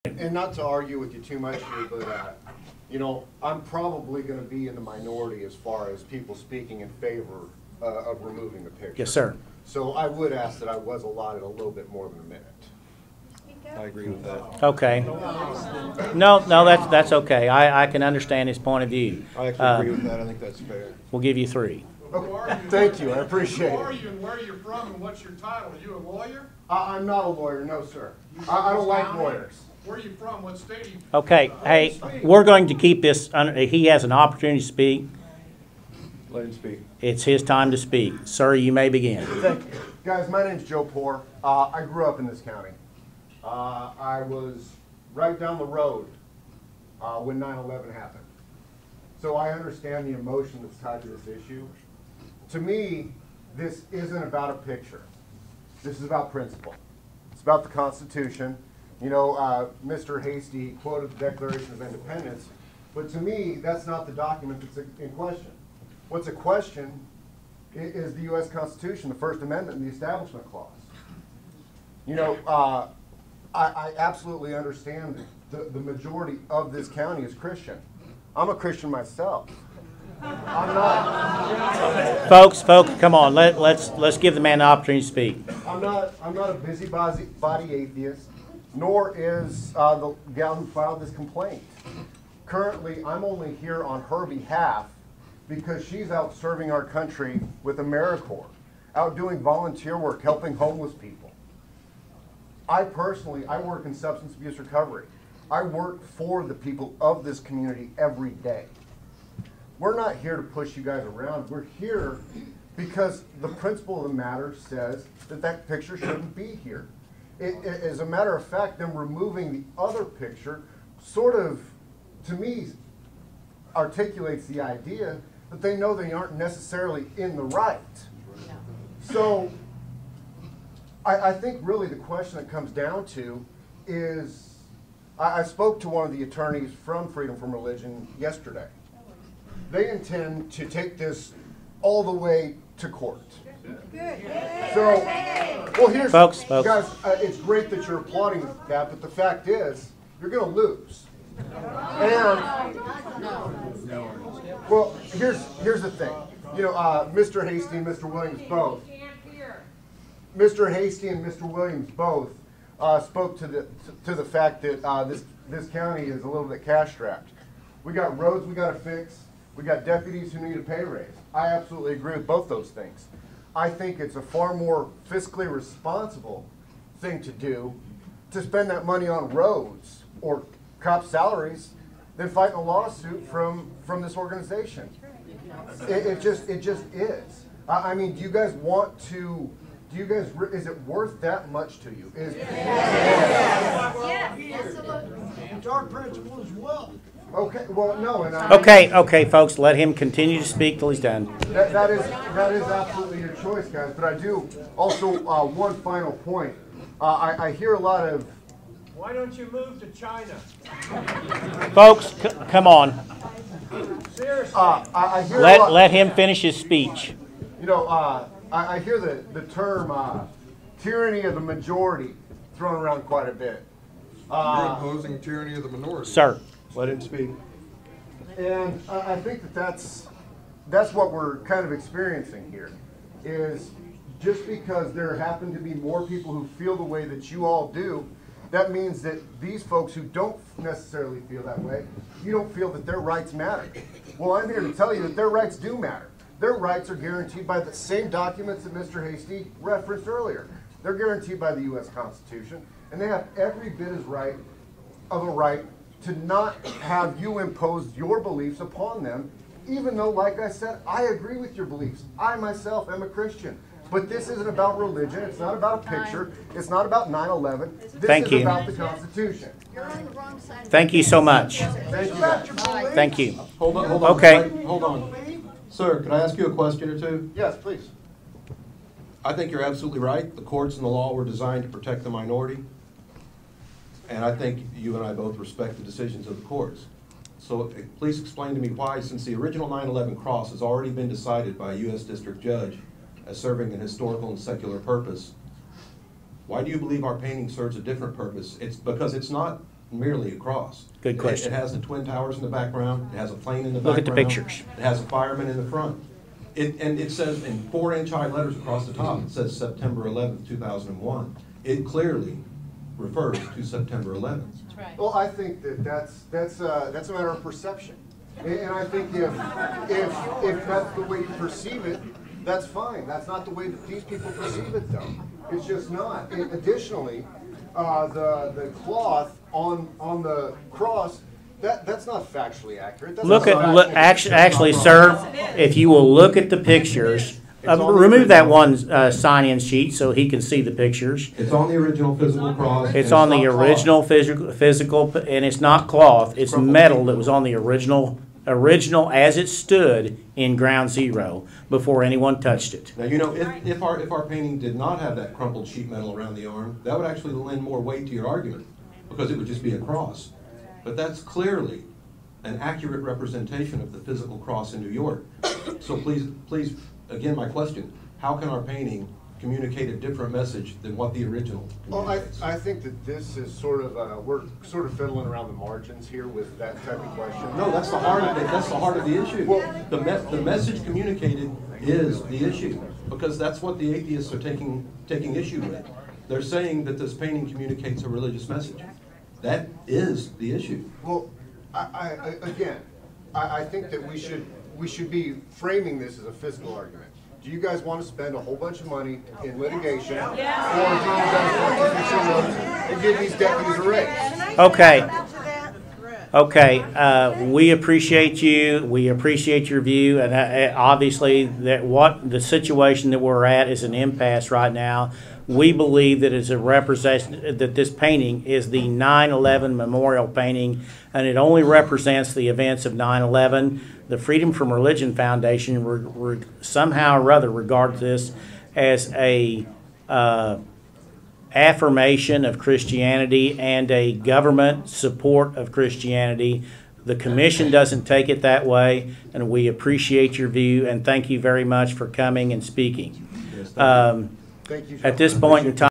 And not to argue with you too much here, but you know, I'm probably going to be in the minority as far as people speaking in favor of removing the picture. Yes, sir. So I would ask that I was allotted a little bit more than a minute. I agree with that. Okay. No, that's okay. I can understand his point of view. I actually agree with that. I think that's fair. We'll give you 3. Okay. Thank you. I appreciate Who are it. you and where are you from and what's your title? Are you a lawyer? I'm not a lawyer, no, sir. I don't like lawyers. Where are you from? What state are you from? Okay, hey, we're going to keep this, he has an opportunity to speak. Let him speak. It's his time to speak. Sir, you may begin. Thank you. Guys, my name's Joe Poor. I grew up in this county. I was right down the road when 9/11 happened. So I understand the emotion that's tied to this issue. To me, this isn't about a picture. This is about principle. It's about the Constitution. You know, Mr. Hasty quoted the Declaration of Independence, but to me, that's not the document that's in question. What's a question is the U.S. Constitution, the First Amendment, and the Establishment Clause. You know, I absolutely understand that the majority of this county is Christian. I'm a Christian myself. I'm not. Folks, come on. Let's give the man the opportunity to speak. I'm not a busybody atheist, nor is the gal who filed this complaint. Currently, I'm only here on her behalf because she's out serving our country with AmeriCorps, out doing volunteer work, helping homeless people. I personally work in substance abuse recovery. I work for the people of this community every day. We're not here to push you guys around. We're here because the principle of the matter says that that picture shouldn't be here. As a matter of fact, them removing the other picture sort of, to me, articulates the idea that they know they aren't necessarily in the right. So I think really the question that comes down to is, I spoke to one of the attorneys from Freedom from Religion yesterday. They intend to take this all the way to court. Good. So, well, here's, Folks. guys, it's great that you're applauding that, but the fact is, you're going to lose. And, well, here's the thing. You know, Mr. Hasty and Mr. Williams both. Mr. Hasty and Mr. Williams both spoke to the fact that this county is a little bit cash-strapped. We got roads we got to fix. We got deputies who need a pay raise. I absolutely agree with both those things. I think it's a far more fiscally responsible thing to do to spend that money on roads or cop salaries than fighting a lawsuit from this organization. It just is. I mean, do you guys want to? Is it worth that much to you? Yes, absolutely. It's our principle as well. Okay, well, no, and Okay, folks, let him continue to speak till he's done. that is absolutely your choice, guys. But I do also one final point. I hear a lot of. Why don't you move to China? Folks, come on. Seriously. I hear a lot, Let him finish his speech. You know, I hear the term tyranny of the majority thrown around quite a bit. You're opposing tyranny of the minority. Sir. Let him speak. And I think that's what we're kind of experiencing here, is just because there happen to be more people who feel the way that you all do, that means that these folks who don't necessarily feel that way, you don't feel that their rights matter. Well, I'm here to tell you that their rights do matter. Their rights are guaranteed by the same documents that Mr. Hasty referenced earlier. They're guaranteed by the U.S. Constitution, and they have every bit as right of a right to not have you impose your beliefs upon them, even though, like I said, I agree with your beliefs. I myself am a Christian. But this isn't about religion. It's not about a picture. It's not about 9/11. This Thank is you. about the Constitution. You're on the wrong side. Thank you so much. Thank you, guys. Thank you. Hold on. Okay. Hold on. Sir, can I ask you a question or two? Yes, please. I think you're absolutely right. The courts and the law were designed to protect the minority. And I think you and I both respect the decisions of the courts. So please explain to me why, since the original 9/11 cross has already been decided by a U.S. District Judge as serving an historical and secular purpose, why do you believe our painting serves a different purpose? It's because it's not merely a cross. Good question. It has the Twin Towers in the background, it has a plane in the Look background. at the pictures. It has a fireman in the front. And it says in 4-inch high letters across the top, it says September 11th, 2001. It clearly refers to September 11th. Well, I think that's a matter of perception. And I think if that's the way you perceive it, that's fine. That's not the way that these people perceive it, though. It's just not. And additionally, the cloth on the cross, that's not factually accurate. That's Look not at, factually- actually, sir, if you will look at the pictures, remove that one sign-in sheet so he can see the pictures. It's on the original physical cross. It's and on the not cloth. original physical, and it's not cloth, it's metal that was on the original as it stood in Ground Zero before anyone touched it. Now, you know, if our painting did not have that crumpled sheet metal around the arm, that would actually lend more weight to your argument, because it would just be a cross. But that's clearly an accurate representation of the physical cross in New York. So please, again, my question, how can our painting communicate a different message than what the original Well, communicates? I think that this is sort of, we're sort of fiddling around the margins here with that type of question. No, that's the heart of it. That's the heart of the issue. Well- The message communicated is the issue, because that's what the atheists are taking issue with. They're saying that this painting communicates a religious message. That is the issue. Well, I think that we should be framing this as a fiscal argument. Do you guys want to spend a whole bunch of money in litigation? Or do you guys want to fix your roads and give these deputies a raise? Okay. Okay, we appreciate you, we appreciate your view, and obviously that what the situation that we're at is an impasse right now. We believe that it's a representation, that this painting is the 9/11 memorial painting, and it only represents the events of 9/11. The Freedom from Religion Foundation somehow or other regards this as a affirmation of Christianity and a government support of Christianity. The commission doesn't take it that way, and we appreciate your view, and thank you very much for coming and speaking. Yes, thank you. Thank you, At this John. point in time,